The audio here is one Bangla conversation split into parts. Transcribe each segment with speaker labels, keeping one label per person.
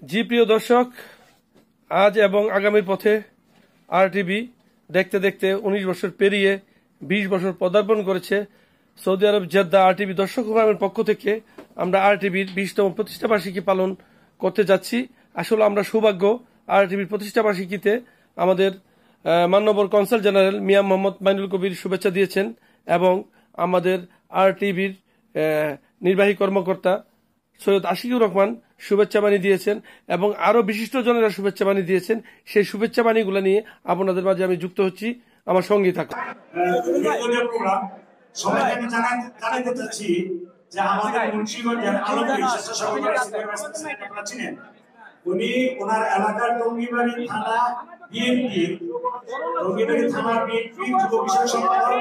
Speaker 1: জি প্রিয় দর্শক, আজ এবং আগামীর পথে আরটিভি দেখতে দেখতে ১৯ বছর পেরিয়ে ২০ বছর পদার্পণ করেছে। সৌদি আরব জেদ্দা আরটিভি দর্শক ফোরামের পক্ষ থেকে আমরা আরটিভির ২০তম প্রতিষ্ঠাবার্ষিকী পালন করতে যাচ্ছি। আসলে আমরা সৌভাগ্য, আরটিভির প্রতিষ্ঠাবার্ষিকীতে আমাদের মাননীয় কনসাল জেনারেল মিয়া মোহাম্মদ মাইনুল কবির শুভেচ্ছা দিয়েছেন এবং আমাদের আরটিভির নির্বাহী কর্মকর্তা সৈয়দ আশিকুর রহমান শুভেচ্ছা বাণী দিয়েছেন এবং আরো বিশিষ্ট জনেরা শুভেচ্ছা বাণী দিয়েছেন। সেই শুভেচ্ছা বাণীগুলো নিয়ে আপনাদের মাঝে আমি যুক্ত হচ্ছি, আমার সঙ্গেই থাকুন।
Speaker 2: উনি ওনার এলাকার টঙ্গিবাড়ি থানা বিএনপি যুব বিষয়ক সম্পাদক।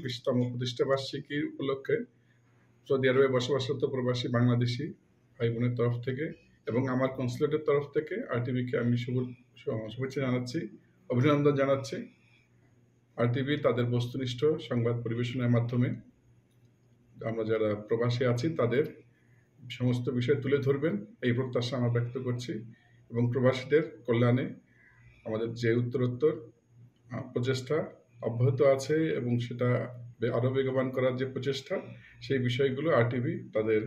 Speaker 3: 20তম প্রতিষ্ঠাবার্ষিকী উপলক্ষে সৌদি আরবে বসবাসরত প্রবাসী বাংলাদেশি ভাই বোনের তরফ থেকে এবং আমার কনসুলেটের তরফ থেকে আরটিভিকে আমি শুভেচ্ছা জানাচ্ছি, অভিনন্দন জানাচ্ছি। আরটিভি তাদের বস্তুনিষ্ঠ সংবাদ পরিবেশনের মাধ্যমে আমরা যারা প্রবাসী আছি তাদের সমস্ত বিষয় তুলে ধরবেন এই প্রত্যাশা আমরা ব্যক্ত করছি এবং প্রবাসীদের কল্যাণে আমাদের যে উত্তরোত্তর প্রচেষ্টা অব্যাহত আছে এবং সেটা আরও বেগবান করার যে প্রচেষ্টা, সেই বিষয়গুলো আরটিভি তাদের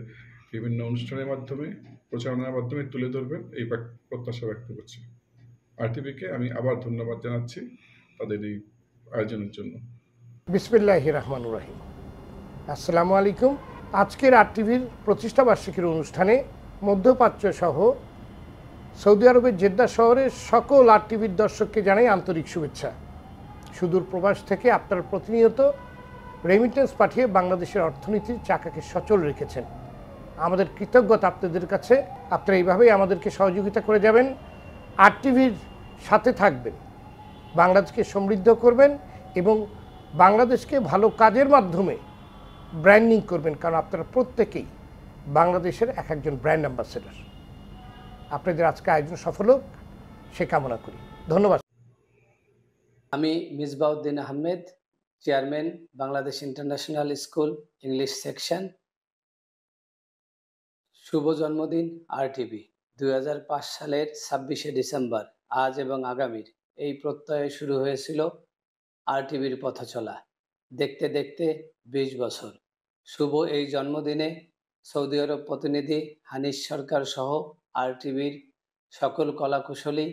Speaker 3: বিভিন্ন অনুষ্ঠানের মাধ্যমে প্রচারণার মাধ্যমে তুলে ধরবেন এই প্রত্যাশা ব্যক্ত করছি। আরটিভিকে আমি আবার ধন্যবাদ জানাচ্ছি তাদের এই আয়োজনের জন্য।
Speaker 4: বিসমিল্লাহির রহমানির রহিম। আসসালামু আলাইকুম। আজকের আরটিভির প্রতিষ্ঠাবার্ষিকীর অনুষ্ঠানে মধ্যপ্রাচ্য সহ সৌদি আরবের জেদ্দা শহরের সকল আরটিভির দর্শককে জানাই আন্তরিক শুভেচ্ছা। সুদূর প্রবাস থেকে আপনারা প্রতিনিয়ত রেমিটেন্স পাঠিয়ে বাংলাদেশের অর্থনীতির চাকাকে সচল রেখেছেন। আমাদের কৃতজ্ঞতা আপনাদের কাছে। আপনারা এইভাবেই আমাদেরকে সহযোগিতা করে যাবেন, আরটিভির সাথে থাকবেন, বাংলাদেশকে সমৃদ্ধ করবেন এবং বাংলাদেশকে ভালো কাজের মাধ্যমে ব্র্যান্ডিং করবেন, কারণ আপনারা প্রত্যেকেই বাংলাদেশের এক একজন ব্র্যান্ড অ্যাম্বাসেডর। আপনাদের আজকে আয়োজন সফল হোক সে কামনা করি। ধন্যবাদ।
Speaker 5: আমি Misbauddin Ahmed, chairman Bangladesh international school English section. শুভ জন্মদিন আরটিভি। 2005 সালের 26শে ডিসেম্বর আজ এবং আগামীর এই প্রত্যয়ে শুরু হয়েছিল আরটিভির পথ চলা। দেখতে দেখতে 20 বছর। শুভ এই জন্মদিনে সৌদি আরব প্রতিনিধি হানিস সরকার সহ আরটিভির সকল কলাকুশলী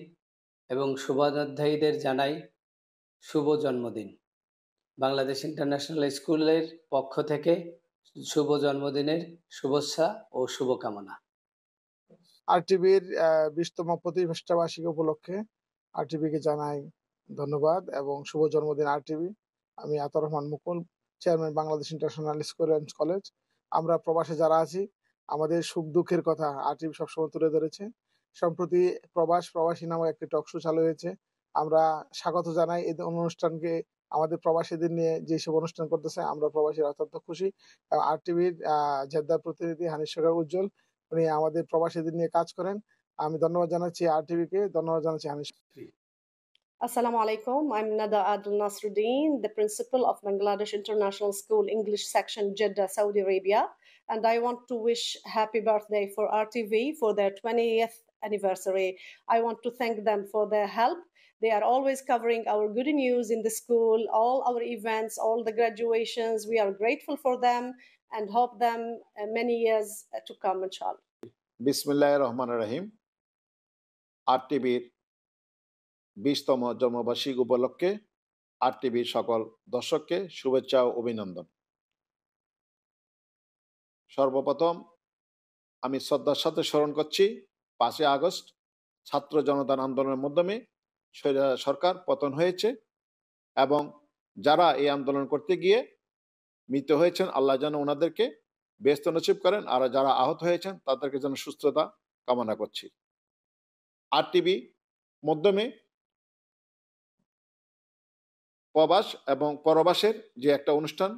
Speaker 5: এবং শুভানুধ্যায়ীদের জানাই শুভ জন্মদিন। বাংলাদেশ ইন্টারন্যাশনাল স্কুলের পক্ষ থেকে শুভ জন্মদিনের শুভেচ্ছা ও শুভকামনা।
Speaker 6: আরটিভির 20তম প্রতিষ্ঠাবার্ষিকী উপলক্ষে আরটিভিকে জানাই ধন্যবাদ এবং শুভ জন্মদিন আরটিভি। আমি Ataur Rahman Mukul, chairman Bangladesh international school and college. আমরা প্রবাসে যারা আছি আমাদের সুখ দুঃখের কথা আরটিভি সবসময় তুলে ধরেছে। সম্প্রতি প্রবাসী নামক একটি টক শো চালু হয়েছে। আমরা স্বাগত জানাই এই অনুষ্ঠানকে। আমাদের প্রবাসীদের নিয়ে যেসব অনুষ্ঠান করতেছে আমরা প্রবাসীরা অত্যন্ত খুশি। আরটিভির জেদ্দার প্রতিনিধি হানিস সরকার উজ্জ্বল, উনি আমাদের প্রবাসীদের নিয়ে কাজ করেন। আমি ধন্যবাদ জানাচ্ছি আরটিভিকে, ধন্যবাদ জানাচ্ছি হানিস।
Speaker 7: Assalamu alaikum. I'm Nada Adil Nasruddin, the principal of Bangladesh International School English Section, Jeddah, Saudi Arabia. And I want to wish happy birthday for RTV for their 20th anniversary. I want to thank them for their help. They are always covering our good news in the school, all our events, all the graduations. We are grateful for them and hope them many years to come, inshallah.
Speaker 8: বিসমিল্লাহির রহমানির রহিম। আরটিভির 20তম জন্মবার্ষিকী উপলক্ষে আরটিভির সকল দর্শককে শুভেচ্ছা ও অভিনন্দন। সর্বপ্রথম আমি শ্রদ্ধার সাথে স্মরণ করছি 5ই আগস্ট ছাত্র জনতার আন্দোলনের মাধ্যমে স্বৈরাচার সরকার পতন হয়েছে এবং যারা এই আন্দোলন করতে গিয়ে মৃত হয়েছেন, আল্লাহ যেন ওনাদেরকে বেহেশত নসিব করেন, আর যারা আহত হয়েছেন তাদেরকে যেন সুস্থতা কামনা করছি। আরটিভি মাধ্যমে প্রবাস এবং পরবাসের যে একটা অনুষ্ঠান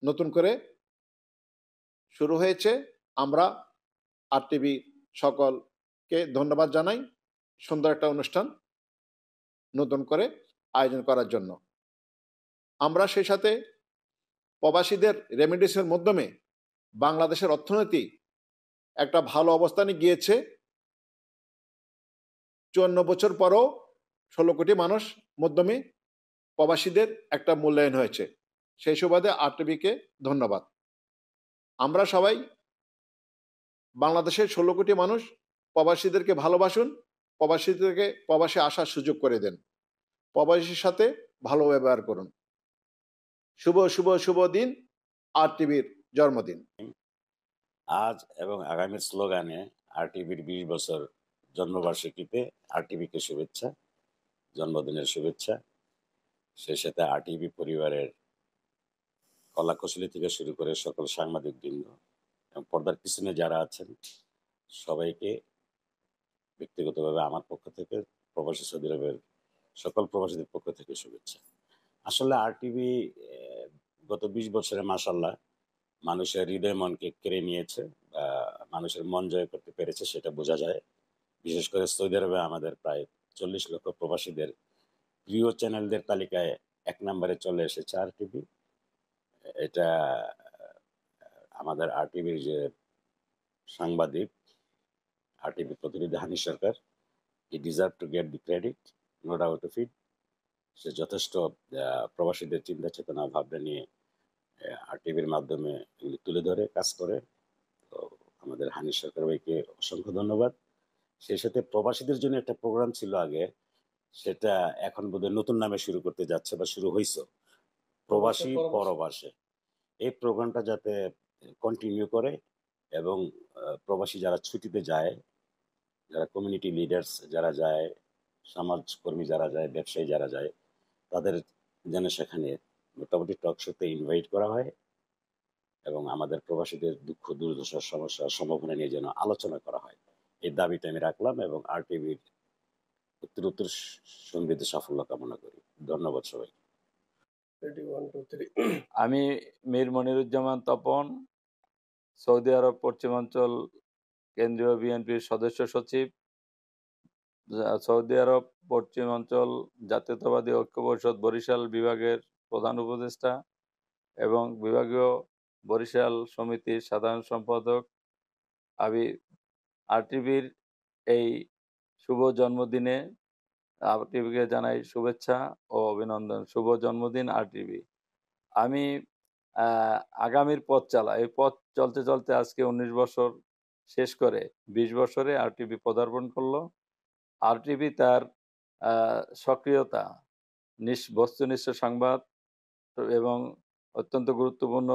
Speaker 8: নতুন করে শুরু হয়েছে, আমরা আরটিভি সকলকে ধন্যবাদ জানাই সুন্দর একটা অনুষ্ঠান নতুন করে আয়োজন করার জন্য। আমরা সেই সাথে প্রবাসীদের রেমিটেন্সের মাধ্যমে বাংলাদেশের অর্থনীতি একটা ভালো অবস্থানে গিয়েছে। 54 বছর পরও 16 কোটি মানুষ মাধ্যমে প্রবাসীদের একটা মূল্যায়ন হয়েছে। সেই সুবাদে আরটিভিকে ধন্যবাদ। আমরা সবাই বাংলাদেশের 16 কোটি মানুষ প্রবাসীদেরকে ভালোবাসুন, প্রবাসীদেরকে প্রবাসে আসার সুযোগ করে দেন, প্রবাসীর সাথে ভালো ব্যবহার করুন। শুভ শুভ শুভ দিন আরটিভির জন্মদিন।
Speaker 9: আজ এবং আগামীর স্লোগানে আরটিভির 20 বছর জন্মবার্ষিকীতে আরটিভিকে শুভেচ্ছা, জন্মদিনের শুভেচ্ছা। সেই সাথে আরটিভি পরিবারের কলাকুশলী থেকে শুরু করে সকল সাংবাদিক বৃন্দ এবং পর্দার পিছনে যারা আছেন সবাইকে ব্যক্তিগতভাবে আমার পক্ষ থেকে, প্রবাসী সৌদি আরবের সকল প্রবাসীদের পক্ষ থেকে শুভেচ্ছা। আসলে আরটিভি গত 20 বছরে মাশাআল্লাহ মানুষের হৃদয় মনকে কেড়ে নিয়েছে, মানুষের মন জয় করতে পেরেছে, সেটা বোঝা যায়। বিশেষ করে সৌদি আরবে আমাদের প্রায় 40 লক্ষ প্রবাসীদের প্রিয় চ্যানেলদের তালিকায় 1 নম্বরে চলে এসেছে আরটিভি। এটা আমাদের আরটিভির যে সাংবাদিক, আরটিভি প্রতিনিধি Hanif Sarkar, he deserve to get the credit, no doubt of it. সে যথেষ্ট প্রবাসীদের চিন্তা চেতনা ভাবনা নিয়ে আরটিভির মাধ্যমে তুলে ধরে কাজ করে। তো আমাদের হানিফ সরকার ভাইকে অসংখ্য ধন্যবাদ। সেই সাথে প্রবাসীদের জন্য একটা প্রোগ্রাম ছিল আগে, সেটা এখন বোধহয় নতুন নামে শুরু করতে যাচ্ছে বা শুরু হয়েছে, প্রবাসী পরবাসে। এই প্রোগ্রামটা যাতে কন্টিনিউ করে এবং প্রবাসী যারা ছুটিতে যায়, যারা কমিউনিটি লিডার্স যারা যায়, সমাজকর্মী যারা যায়, ব্যবসায়ী যারা যায়, তাদের যেন সেখানে মোটামুটি টক শোতে ইনভাইট করা হয় এবং আমাদের প্রবাসীদের দুঃখ দুর্দশার সমস্যার সম্ভাবনা নিয়ে যেন আলোচনা করা হয়। এই দাবিটা আমি রাখলাম এবং আরটিভির উত্তরোত্তর সমৃদ্ধ সাফল্য কামনা করি। ধন্যবাদ সবাই।
Speaker 10: আমি মীর মনিরুজ্জামান তপন, সৌদি আরব পশ্চিমাঞ্চল কেন্দ্রীয় বিএনপির সদস্য সচিব, সৌদি আরব পশ্চিমাঞ্চল জাতীয়তাবাদী ঐক্য পরিষদ বরিশাল বিভাগের প্রধান উপদেষ্টা এবং বিভাগীয় বরিশাল সমিতির সাধারণ সম্পাদক। আমি আরটিভির এই শুভ জন্মদিনে আরটিভিকে জানাই শুভেচ্ছা ও অভিনন্দন। শুভ জন্মদিন আরটিভি। আমি আগামীর পথ চালা, এই পথ চলতে চলতে আজকে 19 বছর শেষ করে 20 বছরে আরটিভি পদার্পণ করলো। আরটিভি তার সক্রিয়তা, বস্তুনিষ্ঠ সংবাদ এবং অত্যন্ত গুরুত্বপূর্ণ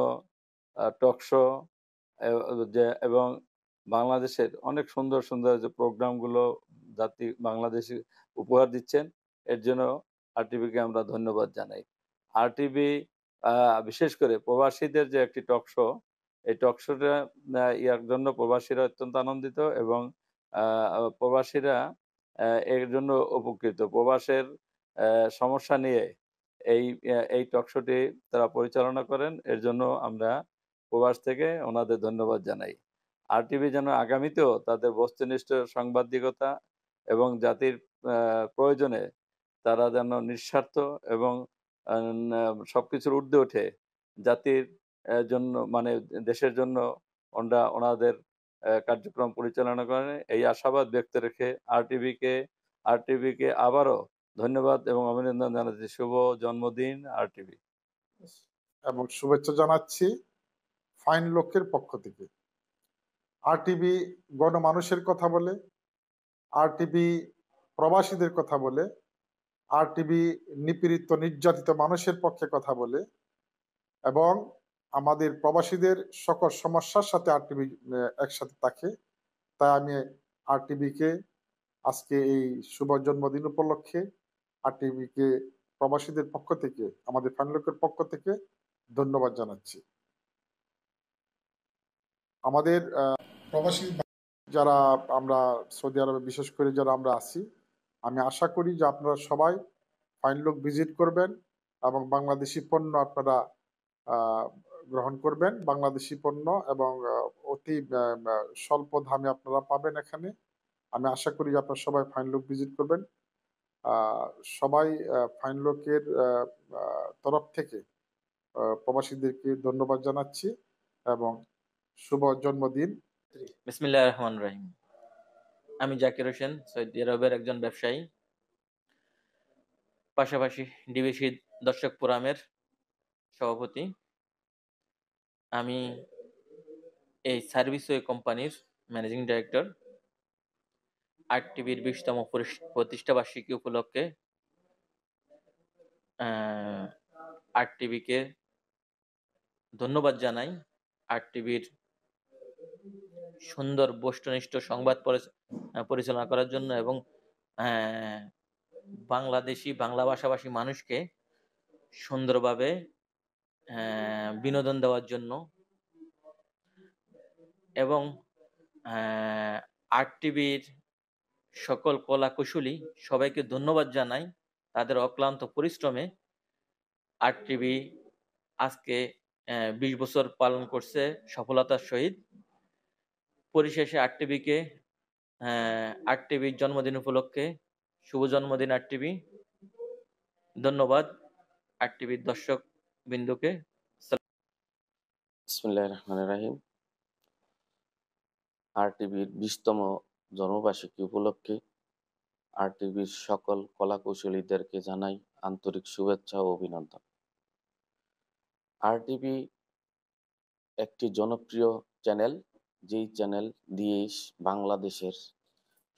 Speaker 10: টক শো এবং বাংলাদেশের অনেক সুন্দর সুন্দর যে প্রোগ্রামগুলো জাতি বাংলাদেশে উপহার দিচ্ছেন, এর জন্য আরটিভিকে আমরা ধন্যবাদ জানাই। আরটিভি বিশেষ করে প্রবাসীদের যে একটি টক শো, এই টক শোটা ইয়ার জন্য প্রবাসীরা অত্যন্ত আনন্দিত এবং প্রবাসীরা এর জন্য উপকৃত। প্রবাসের সমস্যা নিয়ে এই টক শোটি তারা পরিচালনা করেন, এর জন্য আমরা প্রবাস থেকে ওনাদের ধন্যবাদ জানাই। আরটিভি যেন আগামীতেও তাদের বস্তুনিষ্ঠ সাংবাদিকতা এবং জাতির প্রয়োজনে তারা যেন নিঃস্বার্থ এবং সবকিছুর ঊর্ধ্বে ওঠে, জাতির জন্য মানে দেশের জন্য ওনাদের কার্যক্রম পরিচালনা করেন, এই আশাবাদ ব্যক্ত রেখে আরটিভিকে আবারও ধন্যবাদ এবং অভিনন্দন জানাচ্ছি। শুভ জন্মদিন আরটিভি।
Speaker 6: এবং শুভেচ্ছা জানাচ্ছি ফাইন লোকের পক্ষ থেকে। আরটিভি গণমানুষের কথা বলে, আরটিভি প্রবাসীদের কথা বলে, আরটিভি নিপীড়িত নির্যাতিত মানুষের পক্ষে কথা বলে এবং আমাদের প্রবাসীদের সকল সমস্যার সাথে আরটিভি একসাথে থাকে। তাই আমি আরটিভিকে আজকে এই শুভ জন্মদিন উপলক্ষে আরটিভিকে প্রবাসীদের পক্ষ থেকে, আমাদের ফাইন লোকের পক্ষ থেকে ধন্যবাদ জানাচ্ছি। আমাদের প্রবাসী যারা আমরা সৌদি আরবে বিশেষ করে যারা আমরা আছি, আমি আশা করি যে আপনারা সবাই ফাইন লোক ভিজিট করবেন এবং বাংলাদেশি পণ্য আপনারা গ্রহণ করবেন। বাংলাদেশি পণ্য এবং অতি স্বল্প দামে আপনারা পাবেন এখানে। আমি আশা করি যে আপনারা সবাই ফাইন লোক ভিজিট করবেন। সবাই ফাইন লোকের তরফ থেকে প্রবাসীদেরকে ধন্যবাদ জানাচ্ছি এবং শুভ জন্মদিন
Speaker 11: বিসমিল্লাহির রহমানির রহিম। আমি জাকির হোসেন, সৌদি আরবের একজন ব্যবসায়ী, পাশাপাশি ডিবিসি দর্শক ফোরামের সভাপতি। আমি এই সার্ভিসওয়ে কোম্পানির ম্যানেজিং ডাইরেক্টর। আরটিভির 20তম প্রতিষ্ঠা বার্ষিকী উপলক্ষে আরটিভিকে ধন্যবাদ জানাই। আরটিভির সুন্দর বস্তুনিষ্ঠ সংবাদ পরিচালনা করার জন্য এবং বাংলাদেশি বাংলা ভাষাভাষী মানুষকে সুন্দরভাবে বিনোদন দেওয়ার জন্য, এবং আরটিভির সকল কলা কুশলী সবাইকে ধন্যবাদ জানাই তাদের অক্লান্ত পরিশ্রমে। আরটিভি আজকে 20 বছর পালন করছে সফলতার সহিত। পরিশেষে আরটিভির জন্মদিন উপলক্ষে শুভ জন্মদিন আরটিভি। ধন্যবাদ আরটিভির দর্শক বিন্দুকে।
Speaker 12: বিসমিল্লাহির রহমানির রহিম। আরটিভির 20তম জন্মবার্ষিকী উপলক্ষে আরটিভির সকল কলাকুশলীদেরকে জানাই আন্তরিক শুভেচ্ছা ও অভিনন্দন। আরটিভি একটি জনপ্রিয় চ্যানেল, যেই চ্যানেল দিয়ে বাংলাদেশের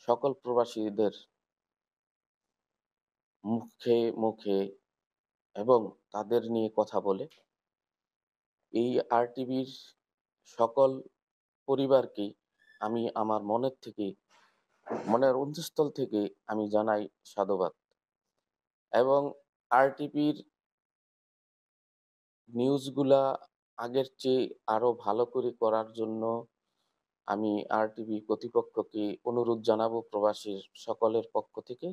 Speaker 12: সকল প্রবাসীদের মুখে মুখে এবং তাদের নিয়ে কথা বলে। এই আরটিভির সকল পরিবারকে আমি আমার মনের অন্তঃস্থল থেকে আমি জানাই সাধুবাদ। এবং আরটিভির নিউজগুলা আগের চেয়ে আরো ভালো করে করার জন্য আমি আরটিভি কর্তৃপক্ষকে অনুরোধ জানাবো প্রবাসীর সকলের পক্ষ থেকে।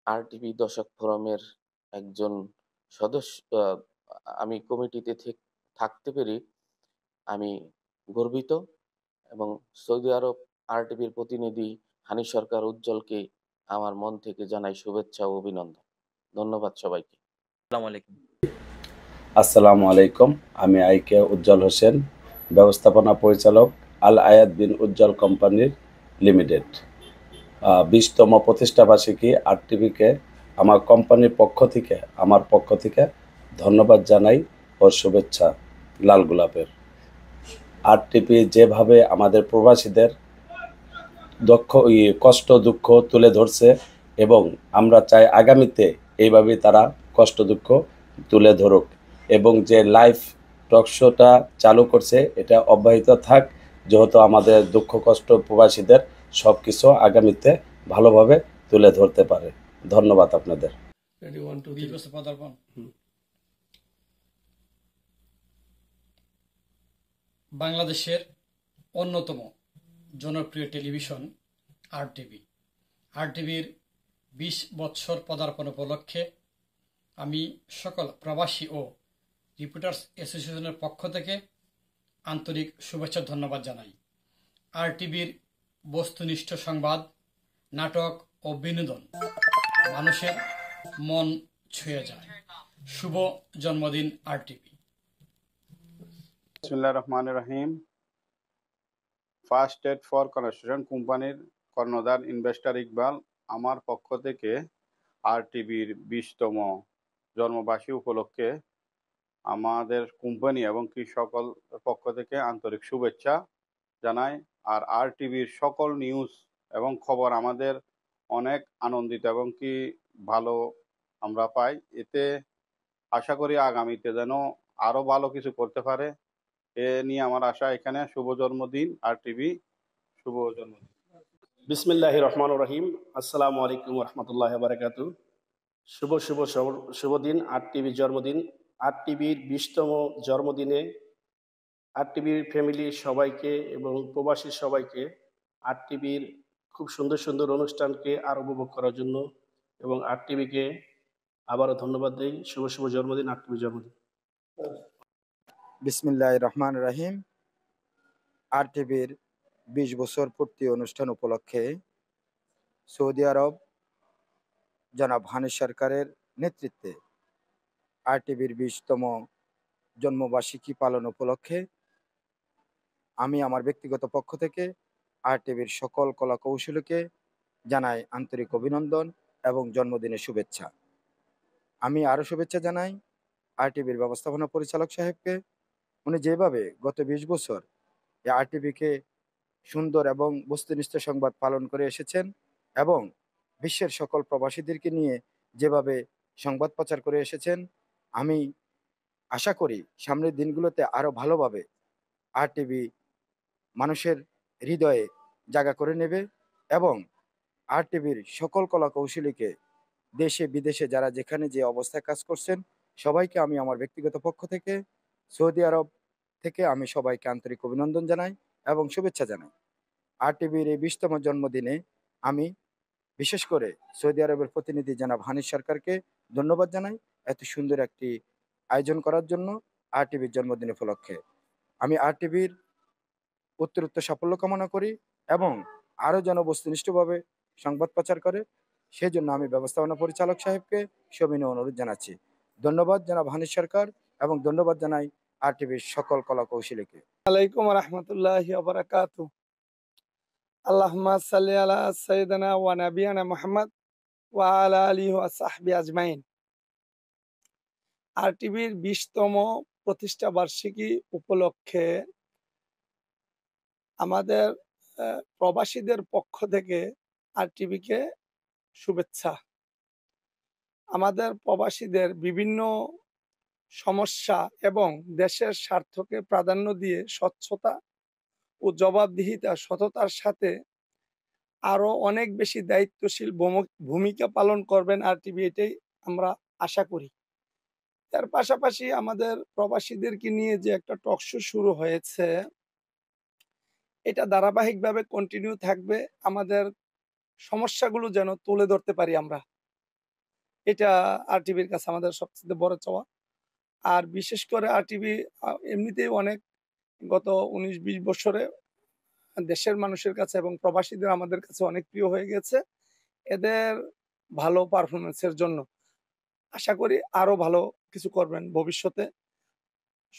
Speaker 12: আরটিভি দর্শক ফোরামের একজন সদস্য আমি কমিটিতে থাকতে পেরে আমি গর্বিত, এবং সৌদি আরব আরটিভির প্রতিনিধি হানি সরকার উজ্জ্বলকে আমার মন থেকে জানাই শুভেচ্ছা ও অভিনন্দন। ধন্যবাদ সবাইকে।
Speaker 11: আসসালামু আলাইকুম।
Speaker 13: আসসালামু আলাইকুম। আমি আইকে উজ্জ্বল হোসেন, ব্যবস্থাপনা পরিচালক, আল আয়াদ বিন উজ্জ্বল কোম্পানির লিমিটেড। 20তম প্রতিষ্ঠা বার্ষিকী আরটিভিকে আমার কোম্পানির আমার পক্ষ থেকে ধন্যবাদ জানাই ও শুভেচ্ছা লাল গোলাপের। আরটিভি যেভাবে আমাদের প্রবাসীদের কষ্ট দুঃখ তুলে ধরছে, এবং আমরা চাই আগামীতে এইভাবে তারা কষ্ট দুঃখ তুলে ধরুক, এবং যে লাইভ টক শোটা চালু করছে এটা অব্যাহত থাক, যেহেতু আমাদের দুঃখ কষ্ট প্রবাসীদের সব কিছু আগামীতে ভালোভাবে তুলে ধরতে পারে। ধন্যবাদ আপনাদের।
Speaker 14: বাংলাদেশের অন্যতম জনপ্রিয় টেলিভিশন আরটিভির 20 বছর পদার্পণ উপলক্ষে আমি সকল প্রবাসী ও রিপোর্টার্স অ্যাসোসিয়েশনের পক্ষ থেকে আন্তরিক শুভেচ্ছা ধন্যবাদ জানাই। আরটিভির বস্তুনিষ্ঠ সংবাদ, নাটক ও বিনোদন মানুষের মন ছুঁয়ে যায়। শুভ জন্মদিন আরটিভি।
Speaker 15: বিসমিল্লাহির রহমানির রহিম। ফার্স্ট এড ফর কনস্ট্রাকশন কোম্পানির কর্ণধার ইনভেস্টর ইকবাল, আমার পক্ষ থেকে আরটিভির 20তম জন্মবার্ষিকী উপলক্ষে আমাদের কোম্পানি এবং কি সকল পক্ষ থেকে আন্তরিক শুভেচ্ছা জানাই। আর আরটিভির সকল নিউজ এবং খবর আমাদের অনেক আনন্দিত এবং কি ভালো আমরা পাই। এতে আশা করি আগামীতে যেন আরো ভালো কিছু করতে পারে, এ নিয়ে আমার আশা। এখানে শুভ জন্মদিন আরটিভি, শুভ জন্মদিন।
Speaker 16: বিসমিল্লাহির রহমানির রহিম। আসসালামু আলাইকুম রহমতুল্লাহি ওয়া বারাকাতুহু। শুভ দিন আরটিভির জন্মদিন। আরটিভির 20তম জন্মদিনে আরটিভির ফ্যামিলির সবাইকে এবং প্রবাসীর সবাইকে আরটিভির খুব সুন্দর সুন্দর অনুষ্ঠানকে আরো উপভোগ করার জন্য এবং আরটিভিকে আবারও ধন্যবাদ দেই। শুভ জন্মদিন আরটিভির জন্মদিন।
Speaker 17: বিসমিল্লাহির রহমানির রহিম। আরটিভির 20 বছর পূর্তি অনুষ্ঠান উপলক্ষে সৌদি আরব জনাব হানি সরকারের নেতৃত্বে আরটিভির 20তম জন্মবার্ষিকী পালন উপলক্ষে আমি আমার ব্যক্তিগত পক্ষ থেকে আরটিভির সকল কলা কৌশলীকে জানাই আন্তরিক অভিনন্দন এবং জন্মদিনের শুভেচ্ছা। আমি আরও শুভেচ্ছা জানাই আরটিভির ব্যবস্থাপনা পরিচালক সাহেবকে। উনি যেভাবে গত 20 বছর এই আরটিভিকে সুন্দর এবং বস্তুনিষ্ঠ সংবাদ পালন করে এসেছেন এবং বিশ্বের সকল প্রবাসীদেরকে নিয়ে যেভাবে সংবাদ প্রচার করে এসেছেন, আমি আশা করি সামনের দিনগুলোতে আরও ভালোভাবে আরটিভি মানুষের হৃদয়ে জায়গা করে নেবে এবং আরটিভির সকল কলা কৌশলীকে দেশে বিদেশে যারা যেখানে যে অবস্থায় কাজ করছেন সবাইকে আমি আমার ব্যক্তিগত পক্ষ থেকে সৌদি আরব থেকে আমি সবাইকে আন্তরিক অভিনন্দন জানাই এবং শুভেচ্ছা জানাই। আরটিভির এই 20তম জন্মদিনে আমি বিশেষ করে সৌদি আরবের প্রতিনিধি জনাব হানিফ সরকারকে ধন্যবাদ জানাই এত সুন্দর একটি আয়োজন করার জন্য আরটিভির জন্মদিন উপলক্ষে। আমি আরটিভির উত্তরোত্তর সাফল্য কামনা করি এবং আরও যেন বস্তুনিষ্ঠভাবে সংবাদ প্রচার করে সেজন্য আমি ব্যবস্থাপনা পরিচালক সাহেবকে সবিনয় অনুরোধ জানাচ্ছি। ধন্যবাদ জনাব হানিফ সরকার এবং ধন্যবাদ জানাই আরটিভির সকল কলা কৌশলীকে।
Speaker 18: আলাইকুম রহমতুল্লাহি ওয়া বারাকাতুহু। আল্লাহুম্মা সাল্লি আলা সাইয়্যিদিনা ওয়া নাবিয়ানা মুহাম্মদ ওয়া আলা আলিহি ওয়া সাহবিহি আজমাইন। আরটিভির 20তম প্রতিষ্ঠা বার্ষিকী উপলক্ষে আমাদের প্রবাসীদের পক্ষ থেকে আরটিভিকে শুভেচ্ছা। আমাদের প্রবাসীদের বিভিন্ন সমস্যা এবং দেশের স্বার্থকে প্রাধান্য দিয়ে স্বচ্ছতা ও জবাবদিহিতা সততার সাথে আরো অনেক বেশি দায়িত্বশীল ভূমিকা পালন করবেন আরটিভি, এটাই আমরা আশা করি। তার পাশাপাশি আমাদের প্রবাসীদেরকে নিয়ে যে একটা টক শো শুরু হয়েছে এটা ধারাবাহিকভাবে কন্টিনিউ থাকবে। আমাদের সমস্যাগুলো যেন তুলে ধরতে পারি আমরা, এটা আরটিভির কাছে আমাদের সবচেয়ে বড় চাওয়া। আর বিশেষ করে আরটিভি এমনিতেই অনেক গত 19-20 বছরে দেশের মানুষের কাছে এবং প্রবাসীদের আমাদের কাছে অনেক প্রিয় হয়ে গেছে। এদের ভালো পারফরমেন্সের জন্য আশা করি আরো ভালো কিছু করবেন ভবিষ্যতে।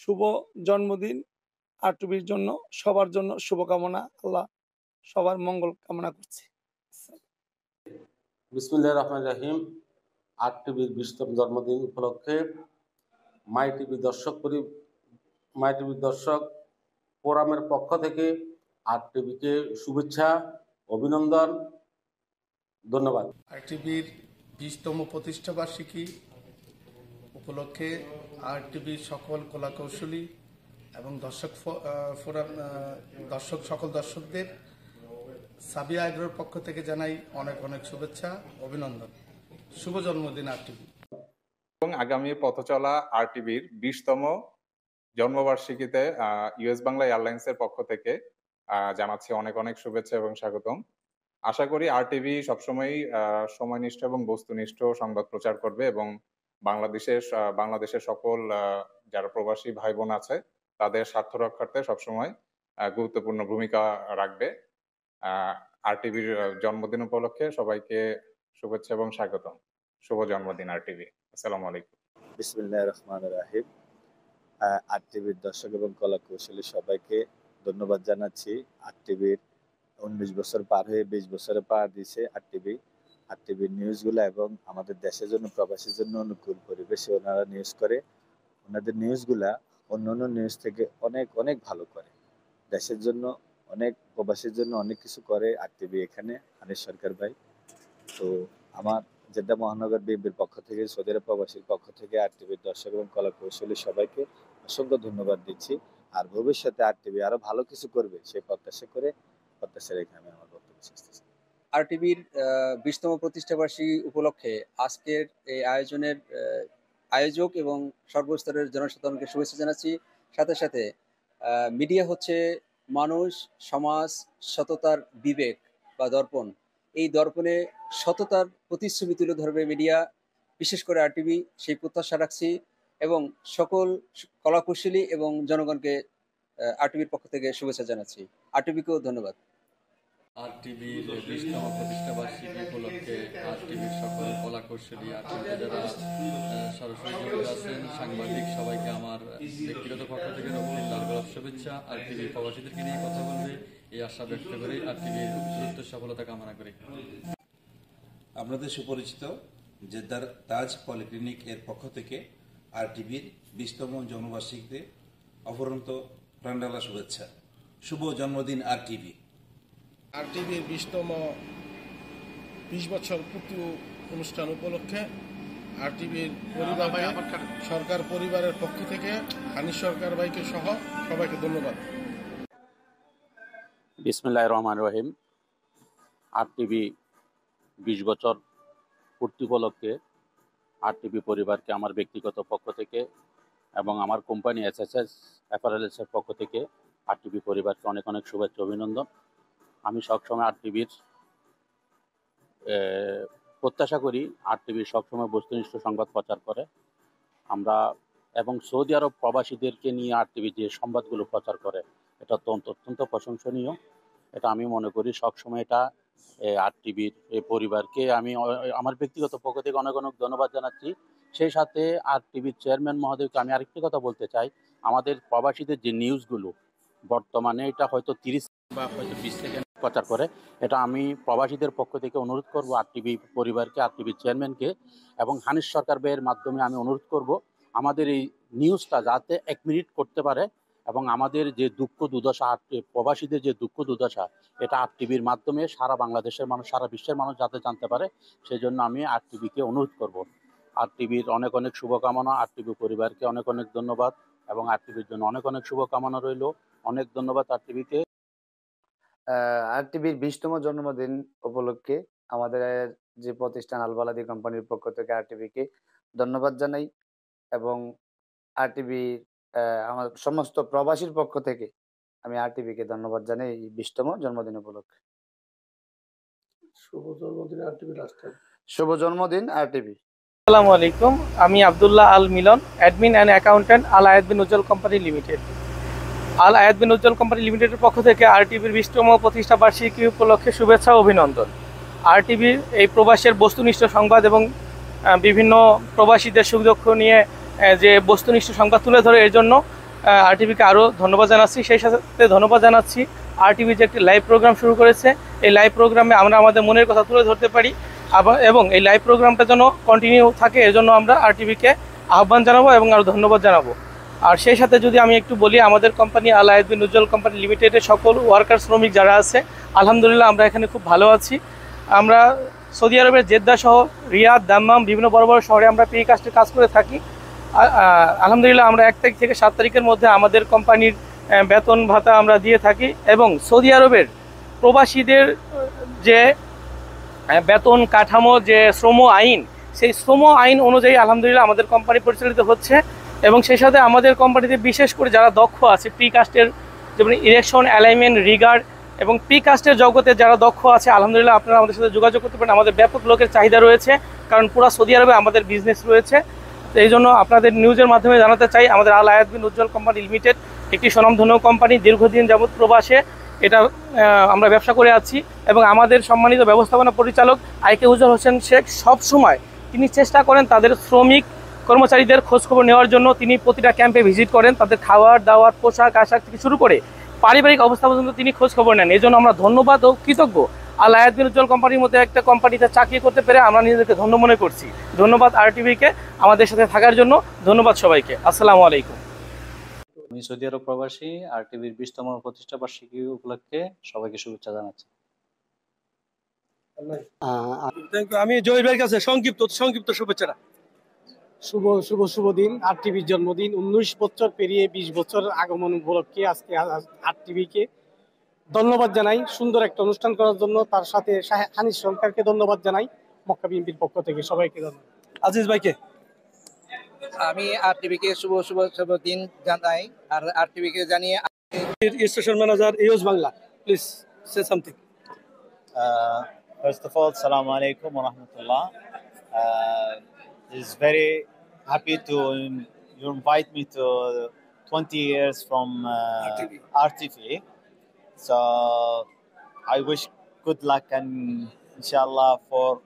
Speaker 18: শুভ জন্মদিন আরটিভির জন্য, সবার জন্য শুভকামনা। আল্লাহ সবার মঙ্গল কামনা করছি।
Speaker 19: বিসমিল্লাহির রহমানির রহিম। আরটিভির 20তম জন্মদিন উপলক্ষে মাই টিভি দর্শক ফোরামের পক্ষ থেকে আরটিভিকে শুভেচ্ছা, অভিনন্দন, ধন্যবাদ।
Speaker 20: আরটিভির 20তম প্রতিষ্ঠা বার্ষিকী উপলক্ষে আরটিভির সকল কলাকৌশলী এবং সকল দর্শকদের সাবিয়া আগ্রহের পক্ষ থেকে জানাই অনেক অনেক শুভেচ্ছা, অভিনন্দন। শুভ জন্মদিন আরটিভি।
Speaker 21: এবং আগামী পথচলা আরটিভির 20তম জন্মবার্ষিকীতে ইউএস বাংলা এয়ারলাইন্সের পক্ষ থেকে জানাচ্ছি অনেক অনেক শুভেচ্ছা এবং স্বাগতম। আশা করি আরটিভি সবসময়ই সময়নিষ্ঠ এবং বস্তুনিষ্ঠ সংবাদ প্রচার করবে এবং বাংলাদেশের সকল যারা প্রবাসী ভাই বোন আছে তাদের স্বার্থ রক্ষার্থে সবসময় গুরুত্বপূর্ণ ভূমিকা রাখবে। আরটিভির জন্মদিন উপলক্ষে সবাইকে শুভেচ্ছা এবং স্বাগতম। শুভ জন্মদিন আরটিভি। আসসালামু আলাইকুম।
Speaker 22: বিসমিল্লাহির রহমানির রহিম। আরটিভির দর্শক এবং কলা কৌশলী সবাইকে ধন্যবাদ জানাচ্ছি। আরটিভির 19 বছর পার হয়ে 20 বছরে পা দিয়েছে আরটিভির নিউজগুলো এবং আমাদের দেশের জন্য প্রবাসীর জন্য অনুকূল পরিবেশে ওনারা নিউজ করে। ওনাদের নিউজগুলা অন্যান্য নিউজ থেকে অনেক অনেক ভালো করে। দেশের জন্য অনেক, প্রবাসীর জন্য অনেক কিছু করে আরটিভি এখানে। হানিফ সরকার ভাই, তো আমার জেদ্দা মহানগর বিএনপির পক্ষ থেকে, সৌদি আরব প্রবাসীর পক্ষ থেকে আরটিভির দর্শক এবং কলা কৌশলী সবাইকে অসংখ্য ধন্যবাদ দিচ্ছি। আর ভবিষ্যতে আরটিভি আরো ভালো কিছু করবে সেই প্রত্যাশা রেখে আমি আমার বক্তব্য শেষ করছি।
Speaker 23: আরটিভির 20তম প্রতিষ্ঠা বার্ষিকী উপলক্ষে আজকের এই আয়োজনের আয়োজক এবং সর্বস্তরের জনসাধারণকে শুভেচ্ছা জানাচ্ছি। সাথে সাথে মিডিয়া হচ্ছে মানুষ, সমাজ, সততার বিবেক বা দর্পণ। এই দর্পণে সততার প্রতিচ্ছবি তুলে ধরবে মিডিয়া, বিশেষ করে আরটিভি, সেই প্রত্যাশা রাখছি এবং সকল কলাকুশলী এবং জনগণকে আরটিভির পক্ষ থেকে শুভেচ্ছা জানাচ্ছি। আরটিভিকেও ধন্যবাদ।
Speaker 10: আরটিভির 20তম প্রতিষ্ঠা বার্ষিকী উপলক্ষে আরটিভির সকল কলা কৌশলী আরটিভিতে যারা সরাসরি যুক্ত আছেন, সাংবাদিক সবাইকে আমার ব্যক্তিগত পক্ষ থেকে রক্তিম লাল গোলাপ শুভেচ্ছা। আরটিভির প্রবাসীদেরকে নিয়ে কথা বলবে এই আশা ব্যক্ত করে আরটিভির দ্রুত সফলতা কামনা করি।
Speaker 1: আপনাদের সুপরিচিত জেদ্দার তাজ পলিক্লিনিক এর পক্ষ থেকে আরটিভির 20তম জন্মবার্ষিকীতে অফুরন্ত প্রাণঢালা শুভেচ্ছা। শুভ জন্মদিন আরটিভি।
Speaker 4: আরটিভির 20তম 20 বছর পূর্তি অনুষ্ঠান উপলক্ষে আরটিভির পরিবারকে সরকার পরিবারের পক্ষ থেকে হানিফ সরকার ভাইকে সহ সবাইকে ধন্যবাদ।
Speaker 2: বিসমিল্লাহির রহমানির রহিম। আরটিভি 20 বছর পূর্তি উপলক্ষে আরটিভি পরিবারকে আমার ব্যক্তিগত পক্ষ থেকে এবং আমার কোম্পানি এসএসএস অ্যাপারেলস এর পক্ষ থেকে আরটিভি পরিবারকে অনেক অনেক শুভেচ্ছা অভিনন্দন। আমি সবসময় আরটিভির প্রত্যাশা করি আরটিভি সবসময় বস্তুনিষ্ঠ সংবাদ প্রচার করে। আমরা এবং সৌদি আরব প্রবাসীদেরকে নিয়ে আরটিভি যে সংবাদগুলো প্রচার করে এটা অত্যন্ত প্রশংসনীয়। এটা আমি মনে করি সবসময় এটা আরটিভির এই পরিবারকে আমি আমার ব্যক্তিগত পক্ষ থেকে অনেক অনেক ধন্যবাদ জানাচ্ছি। সেই সাথে আরটিভির চেয়ারম্যান মহোদয়কে আমি আরেকটি কথা বলতে চাই, আমাদের প্রবাসীদের যে নিউজগুলো বর্তমানে এটা হয়তো 30 বা হয়তো 20 সেকেন্ড প্রচার করে, এটা আমি প্রবাসীদের পক্ষ থেকে অনুরোধ করব আরটিভি পরিবারকে, আরটিভির চেয়ারম্যানকে এবং হানিফ সরকার ভাইয়ের মাধ্যমে আমি অনুরোধ করব আমাদের এই নিউজটা যাতে 1 মিনিট করতে পারে এবং আমাদের যে দুঃখ দুর্দশা প্রবাসীদের যে দুঃখ দুর্দশা এটা আরটিভির মাধ্যমে সারা বাংলাদেশের মানুষ সারা বিশ্বের মানুষ যাতে জানতে পারে, সেই জন্য আমি আরটিভিকে অনুরোধ করব। আরটিভির অনেক অনেক শুভকামনা, আরটিভি পরিবারকে অনেক অনেক ধন্যবাদ এবং আরটিভির জন্য অনেক অনেক শুভকামনা রইল। অনেক ধন্যবাদ আরটিভিকে।
Speaker 5: আরটিভির 20তম জন্মদিন উপলক্ষে আমাদের যে প্রতিষ্ঠান আলবালাদি কোম্পানির পক্ষ থেকে আরটিভিকে ধন্যবাদ জানাই এবং আরটিভির আমার সমস্ত প্রবাসীর পক্ষ থেকে আমি আরটিভিকে ধন্যবাদ জানাই এই 20তম জন্মদিন উপলক্ষে।
Speaker 4: শুভ জন্মদিন আরটিভি।
Speaker 5: শুভ জন্মদিন আরটিভি।
Speaker 3: আসসালামু আলাইকুম, আমি Abdullah Al Milon, admin and accountant Al Ayad Bin Ujjal company limited. Al Ayad Bin Ujjal company লিমিটেডের পক্ষ থেকে আরটিভির 20তম প্রতিষ্ঠা বার্ষিকী উপলক্ষে শুভেচ্ছা ও অভিনন্দন। আরটিভির এই প্রবাসের বস্তুনিষ্ঠ সংবাদ এবং বিভিন্ন প্রবাসীদের সুখ দুঃখ নিয়ে যে বস্তুনিষ্ঠ সংবাদ তুলে ধরে এর জন্য আরটিভিকে আরও ধন্যবাদ জানাচ্ছি। সেই সাথে ধন্যবাদ জানাচ্ছি আরটিভি যে একটি লাইভ প্রোগ্রাম শুরু করেছে, এই লাইভ প্রোগ্রামে আমরা আমাদের মনের কথা তুলে ধরতে পারি এবং এই লাইভ প্রোগ্রামটা যেন কন্টিনিউ থাকে এর জন্য আমরা আরটিভিকে আহ্বান জানাবো এবং আরও ধন্যবাদ জানাবো। আর সেই সাথে যদি আমি একটু বলি, আমাদের কোম্পানি আল আয়াদ বিন উজ্জ্বল কোম্পানি লিমিটেডের সকল ওয়ার্কার শ্রমিক যারা আছে আলহামদুলিল্লাহ আমরা এখানে খুব ভালো আছি। আমরা সৌদি আরবের জেদ্দা সহ রিয়াদ, দাম্মাম বিভিন্ন বড় বড় শহরে আমরা প্রিকাস্টে কাজ করে থাকি। আলহামদুলিল্লাহ আমরা 1 তারিখ থেকে 7 তারিখের মধ্যে আমাদের কোম্পানির বেতন ভাতা আমরা দিয়ে থাকি এবং সৌদি আরবের প্রবাসীদের যে বেতন কাঠামো যে শ্রম আইন, সেই শ্রম আইন অনুযায়ী আলহামদুলিল্লাহ আমাদের কোম্পানি পরিচালিত হচ্ছে এবং সেই সাথে আমাদের কোম্পানিতে বিশেষ করে যারা দক্ষ আছে প্রিকাস্টের, যেমন ইরেকশন, অ্যালাইনমেন্ট, রিগার্ড এবং প্রিকাস্টের জগতে যারা দক্ষ আছে আলহামদুলিল্লাহ আপনারা আমাদের সাথে যোগাযোগ করতে পারেন। আমাদের ব্যাপক লোকের চাহিদা রয়েছে, কারণ পুরো সৌদি আরবে আমাদের বিজনেস রয়েছে। তো এই জন্য আপনাদের নিউজের মাধ্যমে জানাতে চাই আমাদের আল আয়াদ বিন উজ্জ্বল কোম্পানি লিমিটেড একটি স্বনামধন্য কোম্পানি, দীর্ঘদিন যাবৎ প্রবাসে এটা আমরা ব্যবসা করে আছি এবং আমাদের সম্মানিত ব্যবস্থাপনা পরিচালক আইকে উজ্জ্বল হোসেন শেখ সবসময় তিনি চেষ্টা করেন তাদের শ্রমিক কর্মচারীদের খোঁজখবর নেওয়ার জন্য। তিনি প্রতিটা ক্যাম্পে ভিজিট করেন, তাদের খাওয়ার দাওয়ার, পোশাক আশাক থেকে শুরু করে পারিবারিক অবস্থা পর্যন্ত তিনি খোঁজখবর নেন। এই জন্য আমরা ধন্যবাদ ও কৃতজ্ঞ। আল আয়াদ বিন উজ্জ্বল কোম্পানির মধ্যে একটা কোম্পানিতে চাকরি করতে পেরে আমরা নিজেদেরকে ধন্য মনে করছি। ধন্যবাদ আরটিভিকে আমাদের সাথে থাকার জন্য। ধন্যবাদ সবাইকে। আসসালামু আলাইকুম।
Speaker 24: আমি সৌদি আরব প্রবাসী, আরটিভির 20তম প্রতিষ্ঠা বার্ষিকী উপলক্ষে সবাইকে শুভেচ্ছা জানাচ্ছি।
Speaker 3: আমি জহির ভাইয়ের কাছে সংক্ষিপ্ত শুভেচ্ছা।
Speaker 25: শুভ দিন আরটিভির জন্মদিন। 19 বছর পেরিয়ে 20 বছর আগমন উপলক্ষে আজকে আরটিভিকে ধন্যবাদ জানাই সুন্দর একটা অনুষ্ঠান করার জন্য। তার সাথে হানিফ সরকারকে ধন্যবাদ জানাই মক্কা বিএনপির পক্ষ থেকে। সবাইকে ধন্যবাদ।
Speaker 3: আজিজ ভাইকে
Speaker 26: আমি আরটিভিকে শুভ দিন জানাই আর আরটিভিকে জানিয়ে
Speaker 3: station manager use Bangla, please say something.
Speaker 27: First of all, Assalamu alaikum wa rahmatullah. Is very happy to you invite me to 20 years from RTV. So I wish good luck, and inshallah for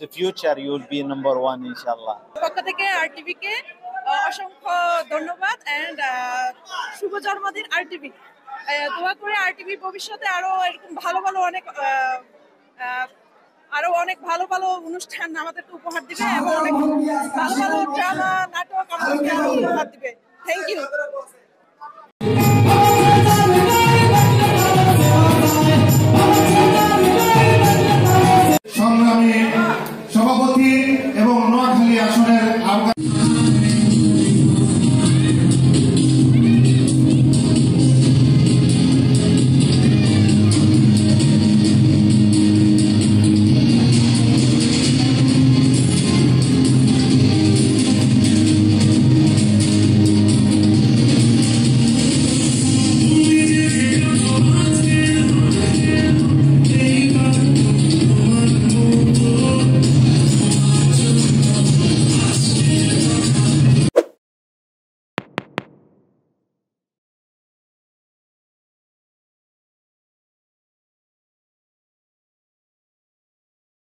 Speaker 27: the future you will be number one, inshallah.
Speaker 6: পক্ষ থেকে আরটিভি কে অসংখ্য ধন্যবাদ এন্ড শুভ জন্মদিন আরটিভি। দোয়া করে আরটিভি ভবিষ্যতে আরো এরকম ভালো ভালো অনেক ভালো ভালো অনুষ্ঠান আমাদেরকে উপহার দিবে এবং অনেক ভালো ভালো ড্রামা নাটক আমাদেরকে উপহার দিবে। Thank you.